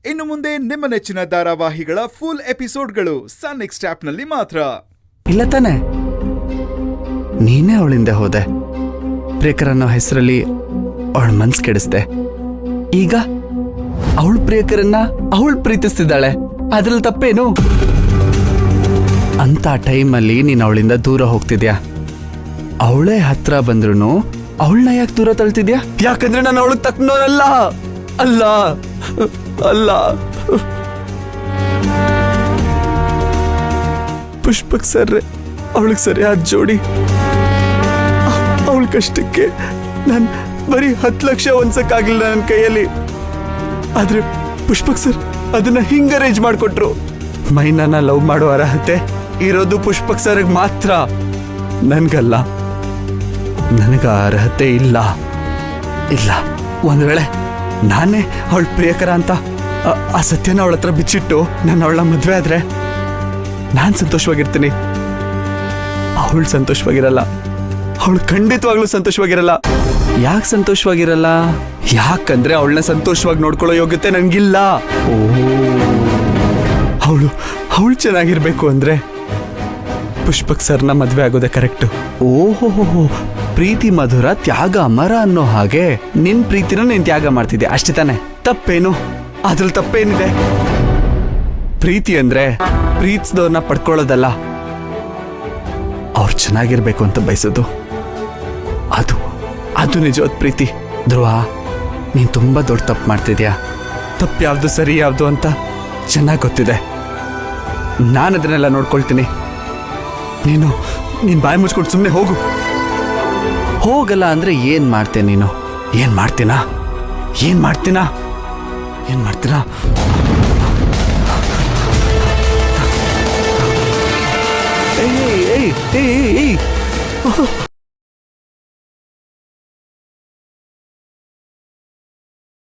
ಇನ್ನು ಮುಂದೆ ನಿಮ್ಮ ನೆಚ್ಚಿನ ಧಾರಾವಾಹಿಗಳ ಫುಲ್ ಎಪಿಸೋಡ್ಗಳು ಸನ್ ನೆಕ್ಸ್ಟ್ ಆಪ್ನಲ್ಲಿ ಮಾತ್ರ. ಇಲ್ಲ ತಾನೆ, ನೀನೇ ಅವಳಿಂದ ಹೋದೆ. ಪ್ರಿಯಕರ ಅನ್ನೋ ಹೆಸರಲ್ಲಿ ಅವಳ ಮನ್ಸು ಕೆಡಿಸ್ದೆ. ಈಗ ಅವಳ ಪ್ರಿಯಕರನ್ನ ಅವಳು ಪ್ರೀತಿಸ್ತಿದ್ದಾಳೆ, ಅದ್ರಲ್ಲಿ ತಪ್ಪೇನು? ಅಂತ ಟೈಮಲ್ಲಿ ನೀನು ಅವಳಿಂದ ದೂರ ಹೋಗ್ತಿದ್ಯಾ. ಅವಳೇ ಹತ್ರ ಬಂದ್ರು ಅವಳನ್ನ ಯಾಕೆ ದೂರ ತಳ್ತಿದ್ಯಾ? ಯಾಕಂದ್ರೆ ನಾನು ಅವಳಿಗೆ ತಕ್ಕನೋನಲ್ಲ. ಅಲ್ಲ ಅಲ್ಲ ಪುಷ್ಪಕ್ ಸರ್ರೆ ಅವಳಿಗೆ ಸರಿಯಾದ ಜೋಡಿ. ಅವಳ ಕಷ್ಟಕ್ಕೆ ನಾನು ಬರೀ 10 ಲಕ್ಷ ಹೊಂದ್ಸಕ್ಕಾಗ್ಲಿಲ್ಲ ನನ್ನ ಕೈಯಲ್ಲಿ. ಆದ್ರೆ ಪುಷ್ಪಕ್ ಸರ್ ಅದನ್ನ ಹಿಂಗ ಅರೇಂಜ್ ಮಾಡ್ಕೊಟ್ರು. ಮೈನಾನ ಲವ್ ಮಾಡೋ ಅರ್ಹತೆ ಇರೋದು ಪುಷ್ಪಕ್ ಸರ್ಗೆ ಮಾತ್ರ, ನನ್ಗಲ್ಲ. ನನಗ ಅರ್ಹತೆ ಇಲ್ಲ. ಇಲ್ಲ, ಒಂದ್ ವೇಳೆ ನಾನೇ ಅವಳ ಪ್ರಿಯಕರ ಅಂತ ಆ ಸತ್ಯನ ಅವಳ ಹತ್ರ ಬಿಚ್ಚಿಟ್ಟು ನಾನು ಅವಳ ಮದ್ವೆ ಆದ್ರೆ ನಾನ್ ಸಂತೋಷವಾಗಿರ್ತೀನಿ. ಅವಳು ಸಂತೋಷವಾಗಿರಲ್ಲ. ಅವಳು ಖಂಡಿತವಾಗ್ಲೂ ಸಂತೋಷವಾಗಿರಲ್ಲ. ಯಾಕೆ ಸಂತೋಷವಾಗಿರಲ್ಲ? ಯಾಕಂದ್ರೆ ಅವಳನ್ನ ಸಂತೋಷವಾಗಿ ನೋಡ್ಕೊಳ್ಳೋ ಯೋಗ್ಯತೆ ನನ್ಗಿಲ್ಲ. ಅವಳು ಚೆನ್ನಾಗಿರ್ಬೇಕು ಅಂದ್ರೆ ಪುಷ್ಪಕ್ ಸರ್ನ ಮದ್ವೆ ಆಗೋದೆ ಕರೆಕ್ಟ್. ಓಹೋ, ಪ್ರೀತಿ ಮಧುರ ತ್ಯಾಗ ಅಮರ ಅನ್ನೋ ಹಾಗೆ ನಿನ್ ಪ್ರೀತಿನ ನೀನ್ ತ್ಯಾಗ ಮಾಡ್ತಿದ್ದೆ ಅಷ್ಟೇ ತಾನೆ? ತಪ್ಪೇನು? ಅದ್ರಲ್ಲಿ ತಪ್ಪೇನಿದೆ? ಪ್ರೀತಿ ಅಂದ್ರೆ ಪ್ರೀತಿಸಿದವ್ರನ್ನ ಪಡ್ಕೊಳ್ಳೋದಲ್ಲ, ಅವ್ರು ಚೆನ್ನಾಗಿರ್ಬೇಕು ಅಂತ ಬಯಸೋದು. ಅದು ನಿಜವಾದ ಪ್ರೀತಿ. ಧ್ರುವ, ನೀನ್ ತುಂಬಾ ದೊಡ್ಡ ತಪ್ಪು ಮಾಡ್ತಿದ್ಯಾ. ತಪ್ಪು ಯಾವ್ದು ಸರಿ ಯಾವ್ದು ಅಂತ ಚೆನ್ನಾಗಿ ಗೊತ್ತಿದೆ. ನಾನು ಅದನ್ನೆಲ್ಲ ನೋಡ್ಕೊಳ್ತೀನಿ. ನೀನು ಬಾಯಿ ಮುಚ್ಕೊಂಡು ಸುಮ್ಮನೆ ಹೋಗು. ಹೋಗಲ್ಲ ಅಂದ್ರೆ ಏನ್ ಮಾಡ್ತೇ ನೀನು? ಏನ್ ಮಾಡ್ತೀನಾ? ಏಯ್